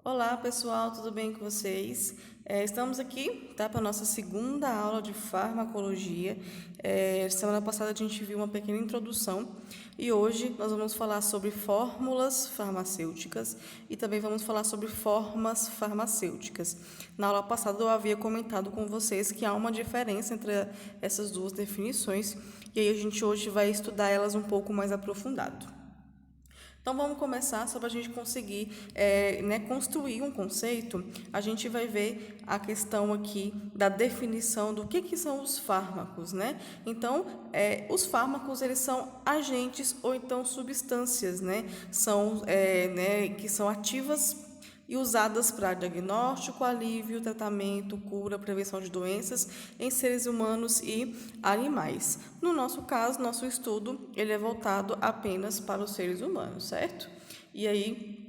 Olá pessoal, tudo bem com vocês? Estamos aqui, tá, para a nossa segunda aula de farmacologia. Semana passada a gente viu uma pequena introdução e hoje nós vamos falar sobre fórmulas farmacêuticas e também vamos falar sobre formas farmacêuticas. Na aula passada eu havia comentado com vocês que há uma diferença entre essas duas definições e aí a gente hoje vai estudar elas um pouco mais aprofundado. Então vamos começar só para a gente conseguir construir um conceito. A gente vai ver a questão aqui da definição do que são os fármacos, né? Então, os fármacos eles são agentes ou então substâncias, né? Que são ativas e usadas para diagnóstico, alívio, tratamento, cura, prevenção de doenças em seres humanos e animais. No nosso caso, nosso estudo ele é voltado apenas para os seres humanos, certo? E aí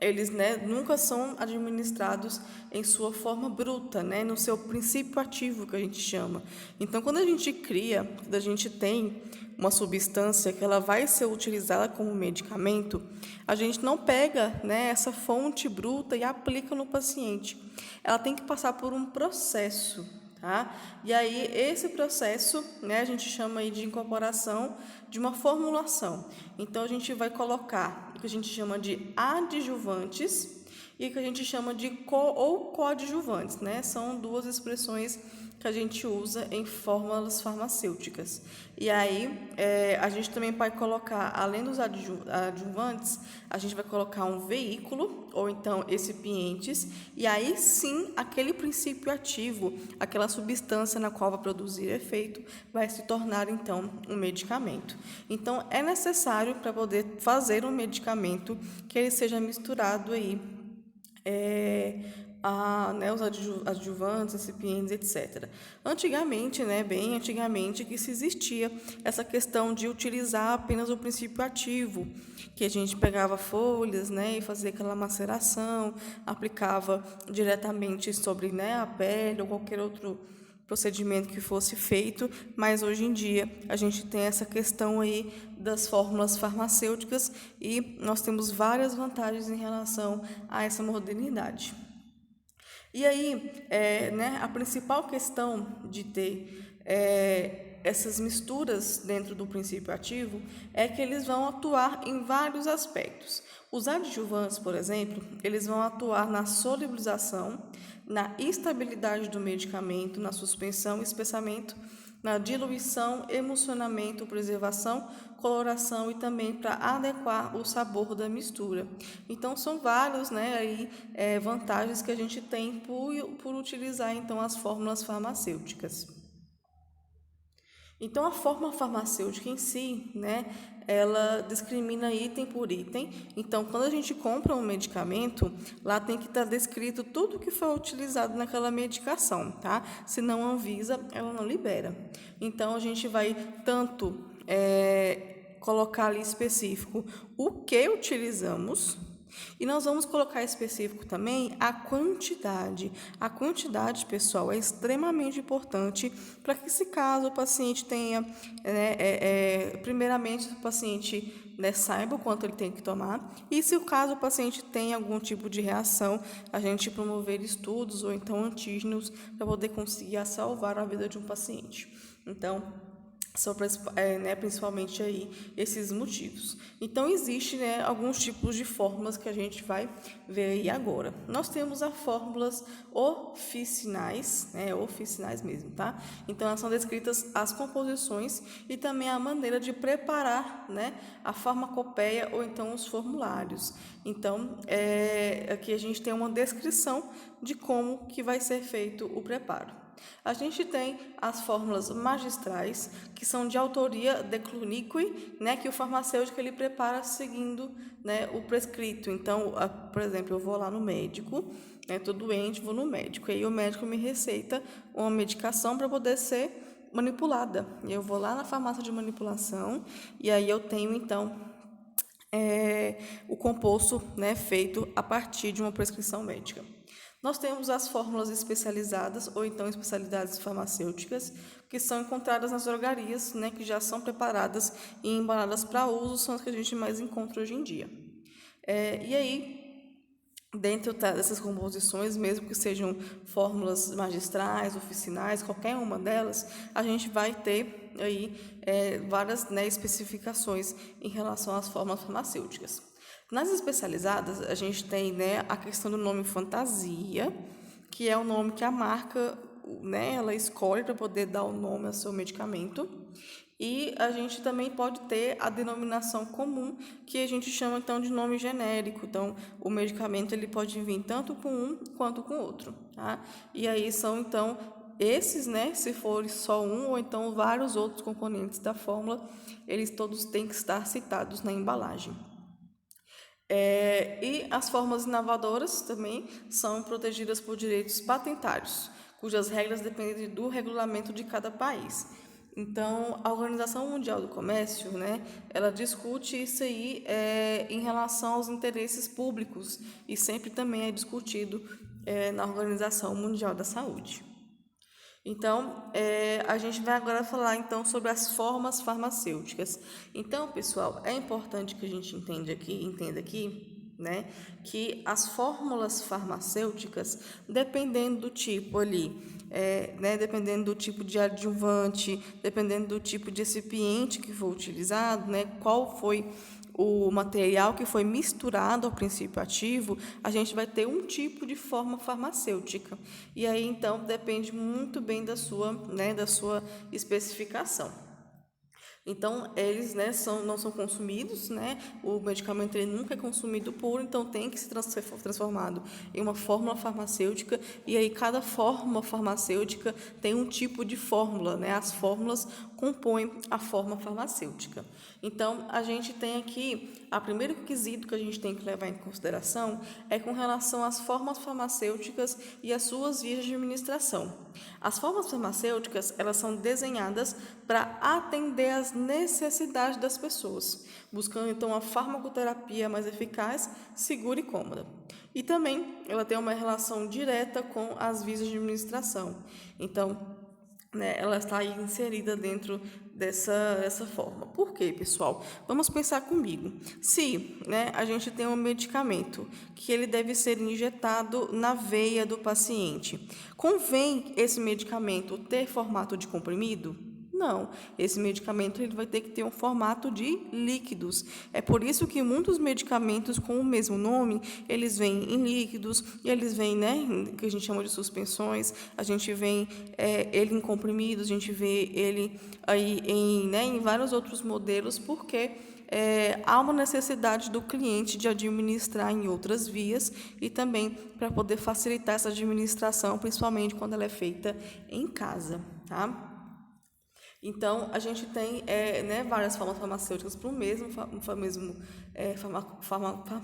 eles, nunca são administrados em sua forma bruta, no seu princípio ativo que a gente chama. Então, quando a gente cria, quando a gente tem uma substância que ela vai ser utilizada como medicamento, a gente não pega, essa fonte bruta e aplica no paciente. Ela tem que passar por um processo, tá? E aí esse processo, a gente chama aí de incorporação de uma formulação. Então a gente vai colocar o que a gente chama de adjuvantes e o que a gente chama de ou coadjuvantes, São duas expressões que a gente usa em fórmulas farmacêuticas. E aí, a gente também vai colocar, além dos adjuvantes, a gente vai colocar um veículo, ou então recipientes, e aí sim, aquele princípio ativo, aquela substância na qual vai produzir efeito, vai se tornar então um medicamento. Então, é necessário para poder fazer um medicamento que ele seja misturado aí os adjuvantes, recipientes, etc. Antigamente, bem antigamente, que se existia essa questão de utilizar apenas o princípio ativo, que a gente pegava folhas, e fazia aquela maceração, aplicava diretamente sobre, a pele ou qualquer outro procedimento que fosse feito, mas hoje em dia a gente tem essa questão aí das fórmulas farmacêuticas e nós temos várias vantagens em relação a essa modernidade. E aí, a principal questão de ter essas misturas dentro do princípio ativo é que eles vão atuar em vários aspectos. Os adjuvantes, por exemplo, eles vão atuar na solubilização, na estabilidade do medicamento, na suspensão e espessamento, na diluição, emulsionamento, preservação, coloração e também para adequar o sabor da mistura. Então são vários, vantagens que a gente tem por utilizar então as fórmulas farmacêuticas. Então, a fórmula farmacêutica em si, ela discrimina item por item. Então, quando a gente compra um medicamento, lá tem que estar descrito tudo que foi utilizado naquela medicação, tá? Senão a Anvisa, ela não libera. Então, a gente vai tanto colocar ali específico o que utilizamos, e nós vamos colocar específico também a quantidade. A quantidade, pessoal, é extremamente importante para que, se caso o paciente tenha, primeiramente, o paciente saiba o quanto ele tem que tomar, e se o caso o paciente tem algum tipo de reação, a gente promover estudos ou então antígenos para poder conseguir salvar a vida de um paciente. Então, são principalmente aí esses motivos. Então, existe alguns tipos de fórmulas que a gente vai ver aí agora. Nós temos as fórmulas oficinais, oficinais mesmo, tá? Então, elas são descritas as composições e também a maneira de preparar, a farmacopeia ou então os formulários. Então, aqui a gente tem uma descrição de como que vai ser feito o preparo. A gente tem as fórmulas magistrais, que são de autoria de Clunique, que o farmacêutico ele prepara seguindo, o prescrito. Então, por exemplo, eu vou lá no médico, estou doente, vou no médico, e aí o médico me receita uma medicação para poder ser manipulada. Eu vou lá na farmácia de manipulação e aí eu tenho, então, o composto feito a partir de uma prescrição médica. Nós temos as fórmulas especializadas ou então especialidades farmacêuticas que são encontradas nas drogarias, que já são preparadas e embaladas para uso, são as que a gente mais encontra hoje em dia. E aí, dentro dessas composições, mesmo que sejam fórmulas magistrais, oficinais, qualquer uma delas, a gente vai ter aí várias, né, especificações em relação às fórmulas farmacêuticas. Nas especializadas, a gente tem, né, a questão do nome fantasia, que é o nome que a marca, né, ela escolhe para poder dar o nome ao seu medicamento. E a gente também pode ter a denominação comum, que a gente chama então de nome genérico. Então, o medicamento ele pode vir tanto com um quanto com outro, tá? E aí são então esses, né, se for só um ou então vários outros componentes da fórmula, eles todos têm que estar citados na embalagem. E as formas inovadoras também são protegidas por direitos patentários, cujas regras dependem do regulamento de cada país. Então, a Organização Mundial do Comércio, né, ela discute isso aí em relação aos interesses públicos e sempre também é discutido na Organização Mundial da Saúde. Então, a gente vai agora falar então sobre as formas farmacêuticas. Então, pessoal, é importante que a gente entenda aqui, né, que as fórmulas farmacêuticas, dependendo do tipo ali, né, dependendo do tipo de adjuvante, dependendo do tipo de recipiente que for utilizado, né, qual foi o material que foi misturado ao princípio ativo, a gente vai ter um tipo de forma farmacêutica. E aí, então, depende muito bem da sua especificação. Então, eles, né, não são consumidos, né? O medicamento ele nunca é consumido puro, então tem que ser transformado em uma fórmula farmacêutica, e aí cada fórmula farmacêutica tem um tipo de fórmula, né? As fórmulas compõem a forma farmacêutica. Então, a gente tem aqui, o primeiro requisito que a gente tem que levar em consideração é com relação às formas farmacêuticas e às suas vias de administração. As formas farmacêuticas, elas são desenhadas para atender às necessidades das pessoas, buscando então a farmacoterapia mais eficaz, segura e cômoda. E também ela tem uma relação direta com as vias de administração. Então, né, ela está aí inserida dentro dessa forma. Por quê, pessoal? Vamos pensar comigo. Se, né, a gente tem um medicamento que ele deve ser injetado na veia do paciente, convém esse medicamento ter formato de comprimido? Não, esse medicamento ele vai ter que ter um formato de líquidos. É por isso que muitos medicamentos com o mesmo nome, eles vêm em líquidos, e eles vêm, né, que a gente chama de suspensões, a gente vê ele em comprimidos, a gente vê ele aí em vários outros modelos, porque há uma necessidade do cliente de administrar em outras vias e também para poder facilitar essa administração, principalmente quando ela é feita em casa, tá? Então, a gente tem né, várias formas farmacêuticas para o mesmo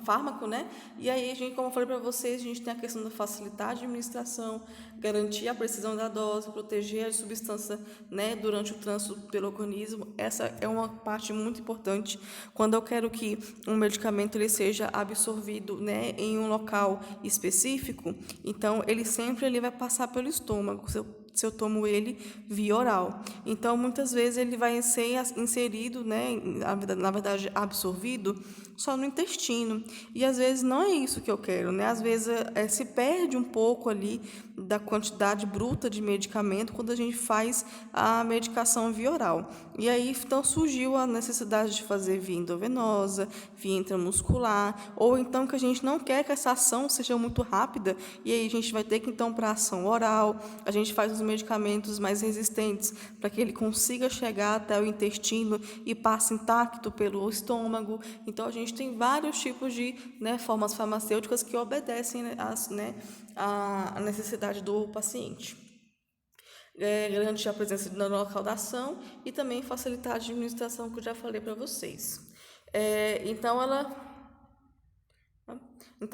fármaco, né? E aí, como eu falei para vocês, a gente tem a questão da facilitar a administração, garantir a precisão da dose, proteger a substância, né, durante o trânsito pelo organismo. Essa é uma parte muito importante quando eu quero que um medicamento ele seja absorvido, né, em um local específico. Então, ele vai passar pelo estômago. Se eu tomo ele via oral. Então, muitas vezes ele vai ser inserido, né, na verdade, absorvido só no intestino. E às vezes não é isso que eu quero, né? Às vezes se perde um pouco ali da quantidade bruta de medicamento quando a gente faz a medicação via oral. E aí então surgiu a necessidade de fazer via endovenosa, via intramuscular, ou então que a gente não quer que essa ação seja muito rápida, e aí a gente vai ter que então para a ação oral, a gente faz os medicamentos mais resistentes para que ele consiga chegar até o intestino e passe intacto pelo estômago. Então a gente tem vários tipos de, né, formas farmacêuticas que obedecem à necessidade do paciente. Garantir a presença no local da ação e também facilitar a administração, que eu já falei para vocês. Então,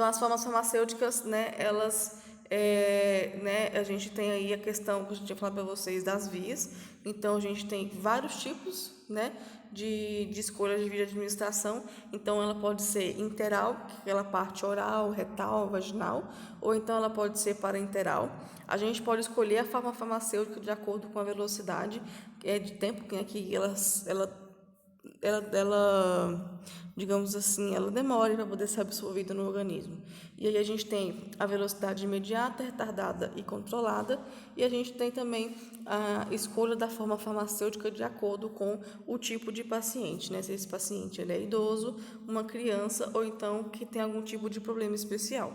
as formas farmacêuticas, né, elas, né, a gente tem aí a questão que a gente tinha falado para vocês das vias. Então, a gente tem vários tipos, né, de escolha de via de administração. Então, ela pode ser interal, que é aquela parte oral, retal, vaginal, ou então ela pode ser parenteral. A gente pode escolher a forma farmacêutica de acordo com a velocidade de tempo que ela digamos assim, ela demore para poder ser absorvida no organismo. E aí a gente tem a velocidade imediata, retardada e controlada, e a gente tem também a escolha da forma farmacêutica de acordo com o tipo de paciente, né? Se esse paciente ele é idoso, uma criança ou então que tem algum tipo de problema especial.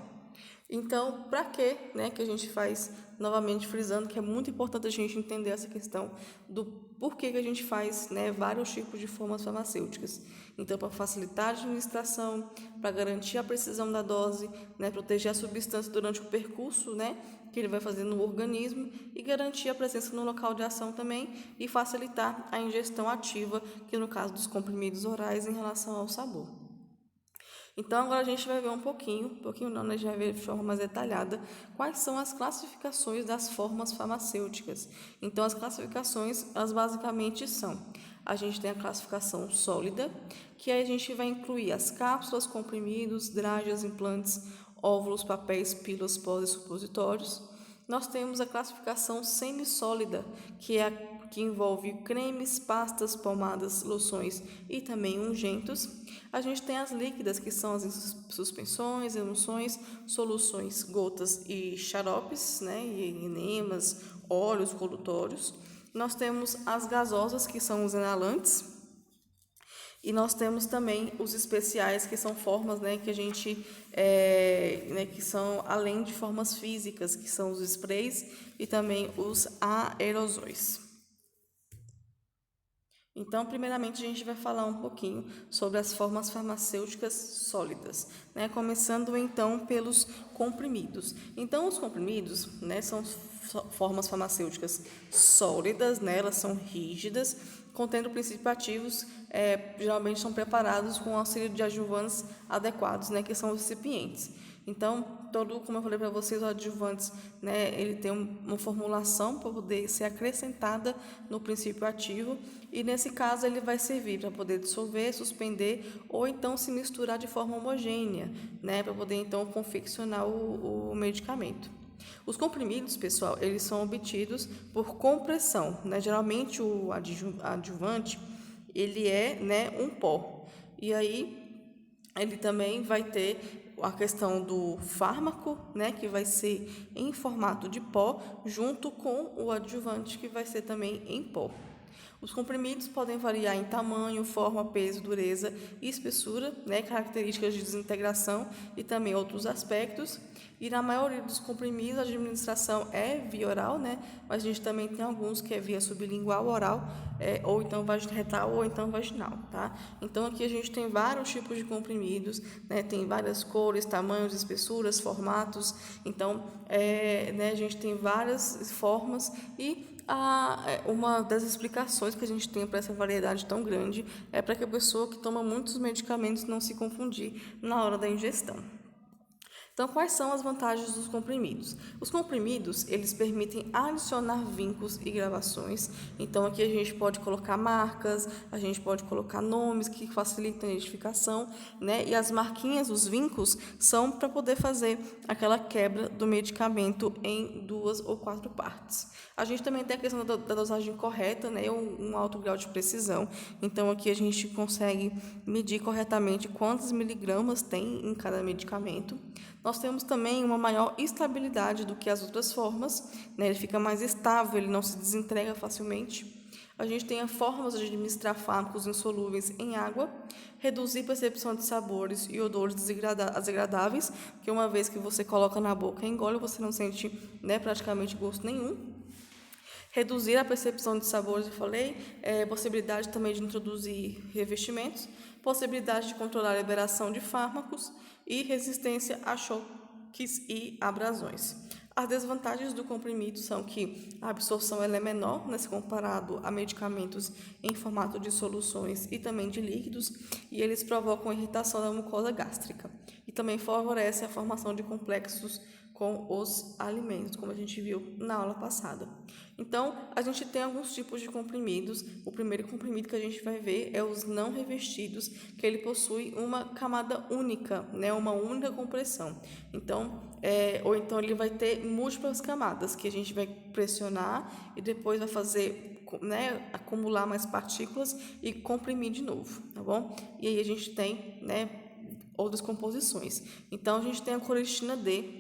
Então, para quê, né, que a gente faz, novamente frisando que é muito importante a gente entender essa questão do porquê que a gente faz, né, vários tipos de formas farmacêuticas. Então, para facilitar a administração, para garantir a precisão da dose, né, proteger a substância durante o percurso, né, que ele vai fazer no organismo e garantir a presença no local de ação também e facilitar a ingestão ativa, que no caso dos comprimidos orais em relação ao sabor. Então, agora a gente vai ver um pouquinho não, né? A gente vai ver de forma mais detalhada quais são as classificações das formas farmacêuticas. Então, as classificações, elas basicamente são: a gente tem a classificação sólida, que aí a gente vai incluir as cápsulas, comprimidos, dragas, implantes, óvulos, papéis, pílulas, pós e supositórios. Nós temos a classificação semissólida, que envolve cremes, pastas, pomadas, loções e também ungentos. A gente tem as líquidas, que são as suspensões, emulsões, soluções, gotas e xaropes, né, e enemas, óleos, colutórios. Nós temos as gasosas, que são os inalantes. E nós temos também os especiais, que são formas, né, que a gente, que são além de formas físicas, que são os sprays e também os aerosóis. Então, primeiramente, a gente vai falar um pouquinho sobre as formas farmacêuticas sólidas, né? Começando então pelos comprimidos. Então, os comprimidos, né, são formas farmacêuticas sólidas, né? Elas são rígidas, contendo princípios ativos, geralmente são preparados com o auxílio de adjuvantes adequados, né, que são os recipientes. Então, como eu falei para vocês, os adjuvantes, né, ele tem uma formulação para poder ser acrescentada no princípio ativo, e nesse caso ele vai servir para poder dissolver, suspender ou então se misturar de forma homogênea, né, para poder então confeccionar o medicamento. Os comprimidos, pessoal, eles são obtidos por compressão, né? Geralmente o adjuvante, ele é, né, um pó. E aí ele também vai ter a questão do fármaco, né, que vai ser em formato de pó, junto com o adjuvante, que vai ser também em pó. Os comprimidos podem variar em tamanho, forma, peso, dureza e espessura, né, características de desintegração e também outros aspectos. E na maioria dos comprimidos a administração é via oral, né, mas a gente também tem alguns que é via sublingual, oral, ou então retal ou então vaginal, tá? Então aqui a gente tem vários tipos de comprimidos, né, tem várias cores, tamanhos, espessuras, formatos. Então, né, a gente tem várias formas e uma das explicações que a gente tem para essa variedade tão grande é para que a pessoa que toma muitos medicamentos não se confundir na hora da ingestão. Então, quais são as vantagens dos comprimidos? Os comprimidos, eles permitem adicionar vincos e gravações. Então, aqui a gente pode colocar marcas, a gente pode colocar nomes que facilitam a identificação, né? E as marquinhas, os vincos, são para poder fazer aquela quebra do medicamento em 2 ou 4 partes. A gente também tem a questão da dosagem correta, né? Um alto grau de precisão. Então, aqui a gente consegue medir corretamente quantos miligramas tem em cada medicamento. Nós temos também uma maior estabilidade do que as outras formas, né? Ele fica mais estável, ele não se desintegra facilmente. A gente tem as formas de administrar fármacos insolúveis em água, reduzir a percepção de sabores e odores desagradáveis, que uma vez que você coloca na boca e engole, você não sente, né, praticamente gosto nenhum. Reduzir a percepção de sabores, eu falei, possibilidade também de introduzir revestimentos, possibilidade de controlar a liberação de fármacos e resistência a choques e abrasões. As desvantagens do comprimido são que a absorção ela é menor, né, se comparado a medicamentos em formato de soluções e também de líquidos, e eles provocam irritação da mucosa gástrica. E também favorece a formação de complexos com os alimentos, como a gente viu na aula passada. Então, a gente tem alguns tipos de comprimidos. O primeiro comprimido que a gente vai ver é os não revestidos, que ele possui uma camada única, né, uma única compressão. Então, ou então ele vai ter múltiplas camadas, que a gente vai pressionar e depois vai fazer né, acumular mais partículas e comprimir de novo, tá bom? E aí a gente tem, né, outras composições. Então, a gente tem a colistina D,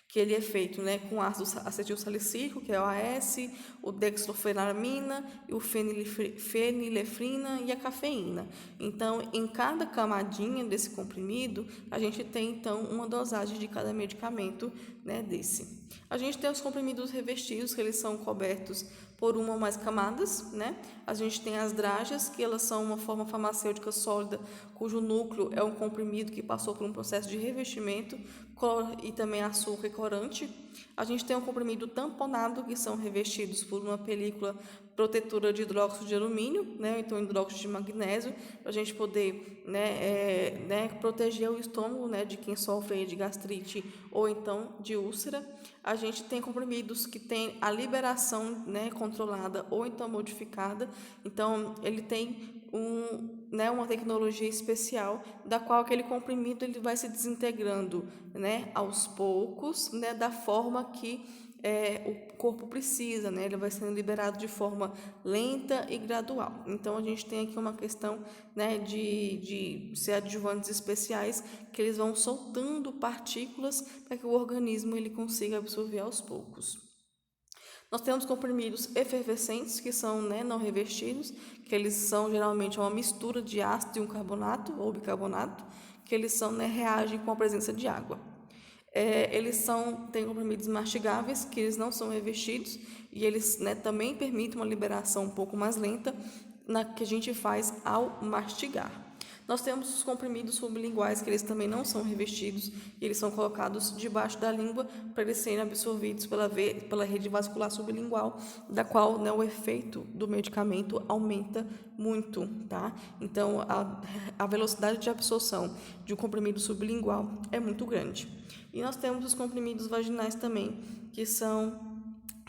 que ele é feito, né, com ácido acetil salicílico, que é o AS, o dextrofenamina, o fenilefrina e a cafeína. Então, em cada camadinha desse comprimido, a gente tem, então, uma dosagem de cada medicamento, né, desse. A gente tem os comprimidos revestidos, que eles são cobertos por uma ou mais camadas, né? A gente tem as drágeas, que elas são uma forma farmacêutica sólida, cujo núcleo é um comprimido que passou por um processo de revestimento, e também açúcar e corante. A gente tem um comprimido tamponado, que são revestidos por uma película protetora de hidróxido de alumínio, né, então hidróxido de magnésio, para a gente poder, proteger o estômago, né, de quem sofre de gastrite ou então de úlcera. A gente tem comprimidos que tem a liberação, né, controlada ou então modificada, então ele tem uma tecnologia especial, da qual aquele comprimido ele vai se desintegrando, né, aos poucos, né, da forma que o corpo precisa, né, ele vai sendo liberado de forma lenta e gradual. Então, a gente tem aqui uma questão, né, de ser adjuvantes especiais, que eles vão soltando partículas para que o organismo ele consiga absorver aos poucos. Nós temos comprimidos efervescentes, que são, né, não revestidos, que eles são geralmente uma mistura de ácido e um carbonato ou bicarbonato, que eles são, né, reagem com a presença de água. Têm comprimidos mastigáveis, que eles não são revestidos, e eles, né, também permitem uma liberação um pouco mais lenta, que a gente faz ao mastigar. Nós temos os comprimidos sublinguais, que eles também não são revestidos, e eles são colocados debaixo da língua para eles serem absorvidos pela rede vascular sublingual, da qual, né, o efeito do medicamento aumenta muito, tá? Então, a velocidade de absorção de um comprimido sublingual é muito grande. E nós temos os comprimidos vaginais também, que são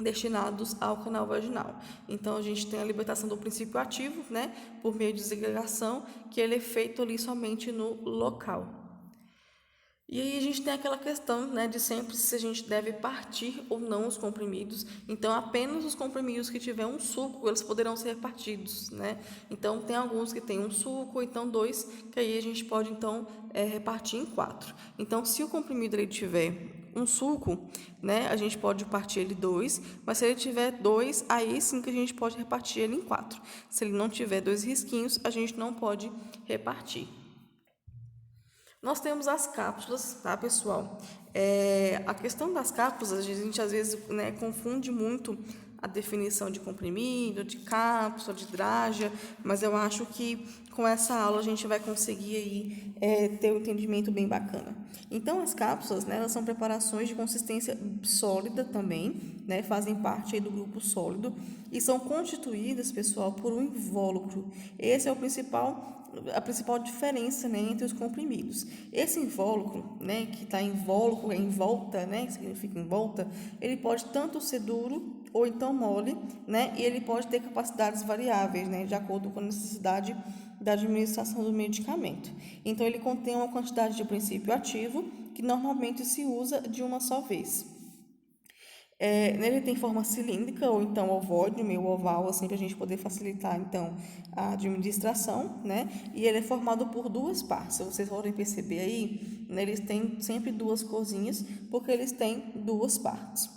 destinados ao canal vaginal. Então, a gente tem a libertação do princípio ativo, né, por meio de segregação, que ele é feito ali somente no local. E aí a gente tem aquela questão, né, de sempre se a gente deve partir ou não os comprimidos. Então, apenas os comprimidos que tiver um suco, eles poderão ser partidos, né? Então, tem alguns que têm um suco, ou então 2, que aí a gente pode, então, repartir em 4. Então, se o comprimido ele tiver um suco, né, a gente pode partir ele 2, mas se ele tiver 2, aí sim que a gente pode repartir ele em 4. Se ele não tiver 2 risquinhos, a gente não pode repartir. Nós temos as cápsulas, tá, pessoal? A questão das cápsulas, a gente às vezes, né, confunde muito a definição de comprimido, de cápsula, de drágia, mas eu acho que com essa aula a gente vai conseguir aí, ter um entendimento bem bacana. Então, as cápsulas, né, elas são preparações de consistência sólida também, né, fazem parte aí do grupo sólido e são constituídas, pessoal, por um invólucro. Esse é a principal diferença, né, entre os comprimidos. Esse invólucro, né, que está invólucro, em volta, né, que significa em volta, ele pode tanto ser duro ou então mole, né, e ele pode ter capacidades variáveis, né, de acordo com a necessidade da administração do medicamento. Então, ele contém uma quantidade de princípio ativo que normalmente se usa de uma só vez. Nele tem forma cilíndrica ou então ovoide, meio oval, assim, para a gente poder facilitar, então, a administração, né? E ele é formado por 2 partes. Se vocês forem perceber aí, né, eles têm sempre 2 corzinhas, porque eles têm 2 partes.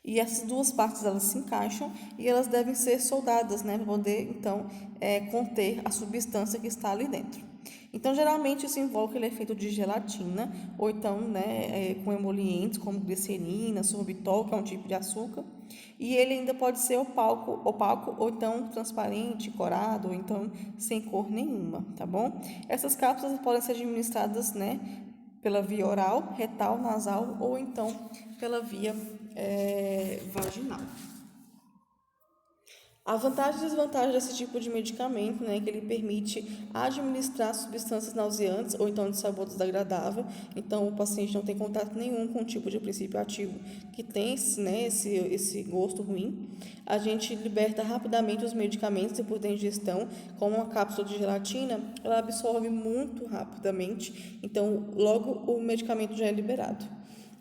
E essas 2 partes, elas se encaixam e elas devem ser soldadas, né? Para poder, então, conter a substância que está ali dentro. Então, geralmente, esse invólucro ele é feito de gelatina, ou então, né, com emolientes, como glicerina, sorbitol, que é um tipo de açúcar, e ele ainda pode ser opaco ou então transparente, corado, ou então sem cor nenhuma, tá bom? Essas cápsulas podem ser administradas, né, pela via oral, retal, nasal, ou então pela via vaginal. A vantagem e desvantagem desse tipo de medicamento, né, que ele permite administrar substâncias nauseantes ou então de sabor desagradável. Então, o paciente não tem contato nenhum com o tipo de princípio ativo que tem, né, esse gosto ruim. A gente liberta rapidamente os medicamentos depois da ingestão. Como uma cápsula de gelatina, ela absorve muito rapidamente. Então, logo o medicamento já é liberado.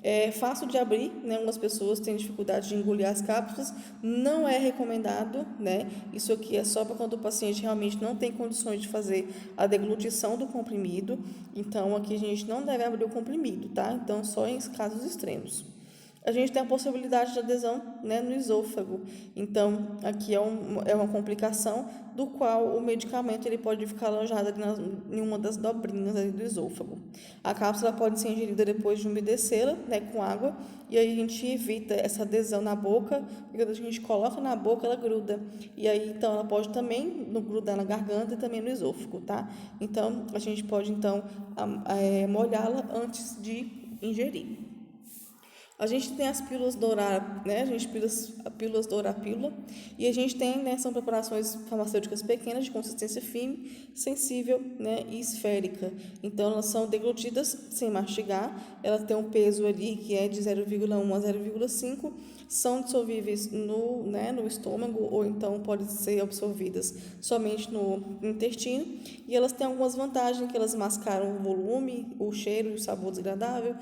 É fácil de abrir, né? Algumas pessoas têm dificuldade de engolir as cápsulas, não é recomendado, né? Isso aqui é só para quando o paciente realmente não tem condições de fazer a deglutição do comprimido. Então, aqui a gente não deve abrir o comprimido, tá? Então, só em casos extremos. A gente tem a possibilidade de adesão, né, no esôfago. Então, aqui é uma complicação do qual o medicamento ele pode ficar alojado ali em uma das dobrinhas ali do esôfago. A cápsula pode ser ingerida depois de umedecê-la, né, com água, e aí a gente evita essa adesão na boca, porque quando a gente coloca na boca, ela gruda. E aí, então, ela pode também grudar na garganta e também no esôfago, tá? Então, a gente pode, então, molhá-la antes de ingerir. A gente tem as pílulas dourar, né? A gente pílulas dourar-pílula, e a gente tem, né, são preparações farmacêuticas pequenas de consistência firme, sensível, né, e esférica. Então elas são deglutidas sem mastigar. Ela tem um peso ali que é de 0,1 a 0,5, são dissolvíveis no estômago, ou então podem ser absorvidas somente no intestino, e elas têm algumas vantagens, que elas mascaram o volume, o cheiro e o sabor desagradável,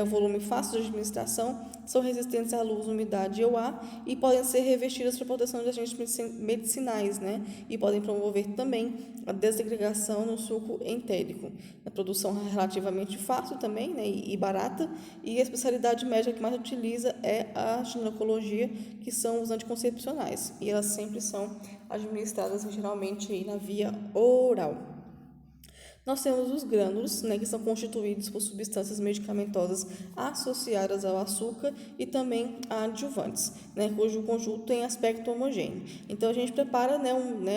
o volume fácil de administração, são resistentes à luz, umidade e ao ar, e podem ser revestidas para proteção de agentes medicinais, né? E podem promover também a desagregação no suco entérico. A produção é relativamente fácil também, né? E barata, e a especialidade médica que mais utiliza é a ginecologia, que são os anticoncepcionais, e elas sempre são administradas geralmente aí na via oral. Nós temos os grânulos, né, que são constituídos por substâncias medicamentosas associadas ao açúcar e também a adjuvantes, né, cujo conjunto tem aspecto homogêneo. Então, a gente prepara,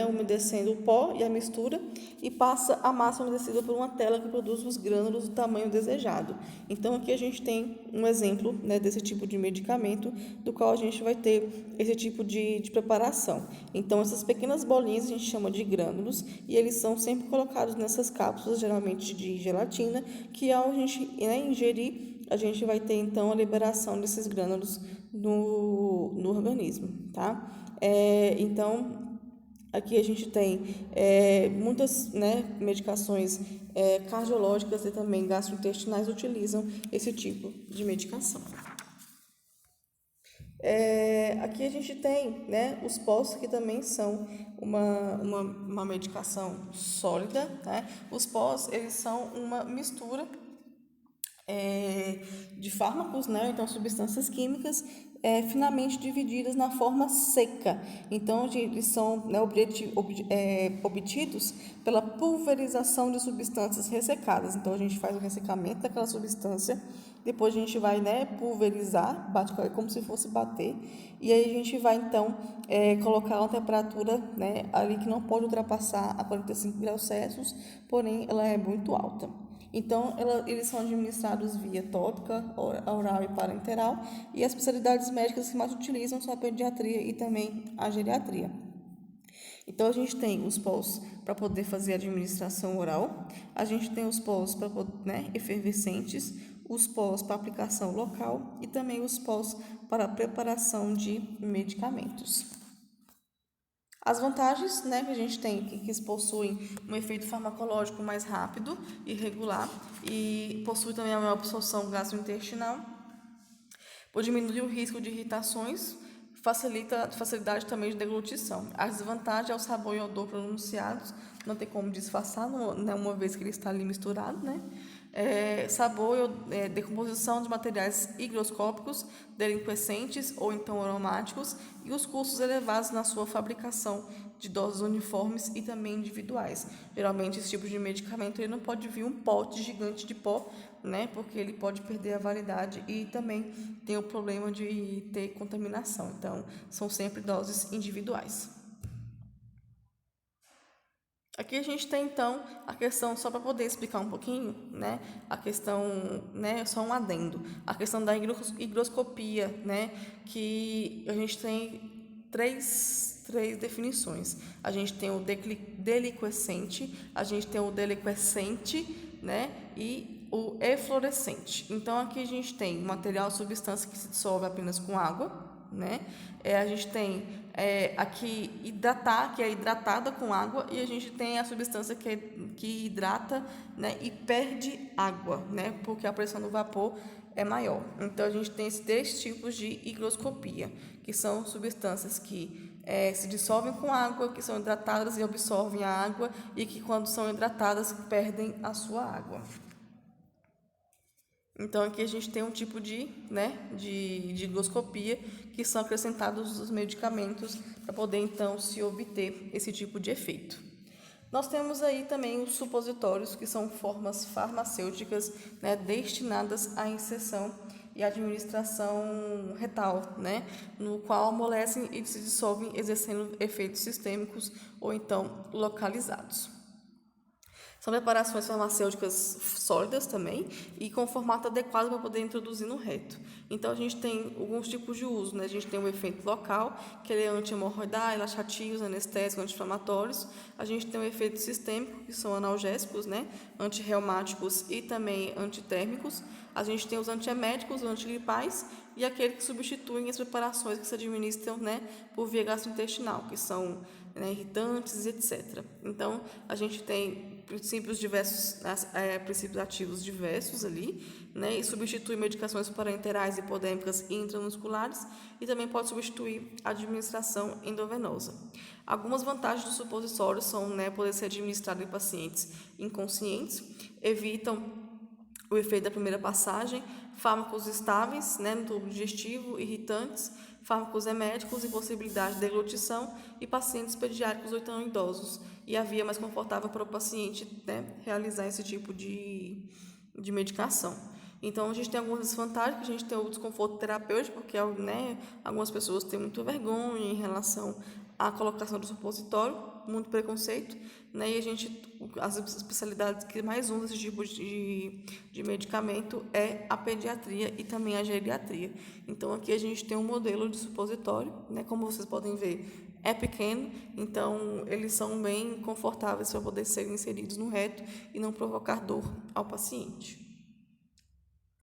umedecendo o pó e a mistura, e passa a massa umedecida por uma tela que produz os grânulos do tamanho desejado. Então, aqui a gente tem um exemplo, né, desse tipo de medicamento, do qual a gente vai ter esse tipo de preparação. Então, essas pequenas bolinhas a gente chama de grânulos, e eles são sempre colocados nessas cápsulas, geralmente de gelatina, que ao a gente, né, ingerir, a gente vai ter então a liberação desses grânulos no organismo, tá? Então, aqui a gente tem muitas, né, medicações cardiológicas e também gastrointestinais utilizam esse tipo de medicação. Aqui a gente tem, né, os pós, que também são uma medicação sólida, né? Os pós, eles são uma mistura de fármacos, né? Então, substâncias químicas finamente divididas na forma seca. Então, eles são, né, obtidos pela pulverização de substâncias ressecadas. Então, a gente faz o ressecamento daquela substância, depois a gente vai, né, pulverizar, bate como se fosse bater, e aí a gente vai, então, colocar uma temperatura, né, ali que não pode ultrapassar a 45 graus Celsius, porém ela é muito alta. Então, eles são administrados via tópica, oral e parenteral, e as especialidades médicas que mais utilizam são a pediatria e também a geriatria. Então, a gente tem os pós para poder fazer a administração oral, a gente tem os pós para, né, efervescentes, os pós para aplicação local e também os pós para preparação de medicamentos. As vantagens, né, que a gente tem, que eles possuem um efeito farmacológico mais rápido e regular, e possui também a maior absorção gastrointestinal, pode diminuir o risco de irritações, facilidade também de deglutição. A desvantagem é o sabor e o odor pronunciados, não tem como disfarçar, né, uma vez que ele está ali misturado, né? Sabor e decomposição de materiais higroscópicos, deliquescentes ou então aromáticos, e os custos elevados na sua fabricação de doses uniformes e também individuais. Geralmente, esse tipo de medicamento ele não pode vir um pote gigante de pó, né, porque ele pode perder a validade e também tem o problema de ter contaminação. Então, são sempre doses individuais. Aqui a gente tem, então, a questão, só para poder explicar um pouquinho, né, a questão, né, só um adendo, a questão da higroscopia, né, que a gente tem três definições. A gente tem o deliquescente, a gente tem o deliquescente, né, e o eflorescente. Então, aqui a gente tem material, substância que se dissolve apenas com água, né? A gente tem aqui hidratar, que é hidratada com água, e a gente tem a substância que hidrata, né, e perde água, né, porque a pressão do vapor é maior. Então, a gente tem esses 3 tipos de higroscopia, que são substâncias que se dissolvem com água, que são hidratadas e absorvem a água, e que, quando são hidratadas, perdem a sua água. Então, aqui a gente tem um tipo de higroscopia, que são acrescentados os medicamentos para poder, então, se obter esse tipo de efeito. Nós temos aí também os supositórios, que são formas farmacêuticas, né, destinadas à inserção e administração retal, né, no qual amolecem e se dissolvem, exercendo efeitos sistêmicos ou então localizados. São preparações farmacêuticas sólidas também e com formato adequado para poder introduzir no reto. Então, a gente tem alguns tipos de uso, né? A gente tem o efeito local, que ele é anti-hemorroidal, laxativos, anestésicos, anti-inflamatórios. A gente tem o efeito sistêmico, que são analgésicos, né? Antirreumáticos e também antitérmicos. A gente tem os antieméticos, os antigripais e aqueles que substituem as preparações que se administram, né, por via gastrointestinal, que são, né, irritantes, etc. Então, a gente tem princípios ativos diversos ali, né, e substitui medicações parenterais, hipodêmicas e intramusculares, e também pode substituir a administração endovenosa. Algumas vantagens dos supositórios são, né, poder ser administrado em pacientes inconscientes, evitam o efeito da primeira passagem, fármacos estáveis, né, no tubo digestivo, irritantes, fármacos eméticos e possibilidade de deglutição, e pacientes pediátricos ou então idosos, e a via mais confortável para o paciente, né, realizar esse tipo de medicação. Então, a gente tem algumas desvantagens, que a gente tem o desconforto terapêutico, porque, né, algumas pessoas têm muita vergonha em relação à colocação do supositório, muito preconceito, né, e as especialidades que mais usam esse tipo de medicamento é a pediatria e também a geriatria. Então, aqui a gente tem um modelo de supositório, né, como vocês podem ver, é pequeno, então eles são bem confortáveis para poder serem inseridos no reto e não provocar dor ao paciente.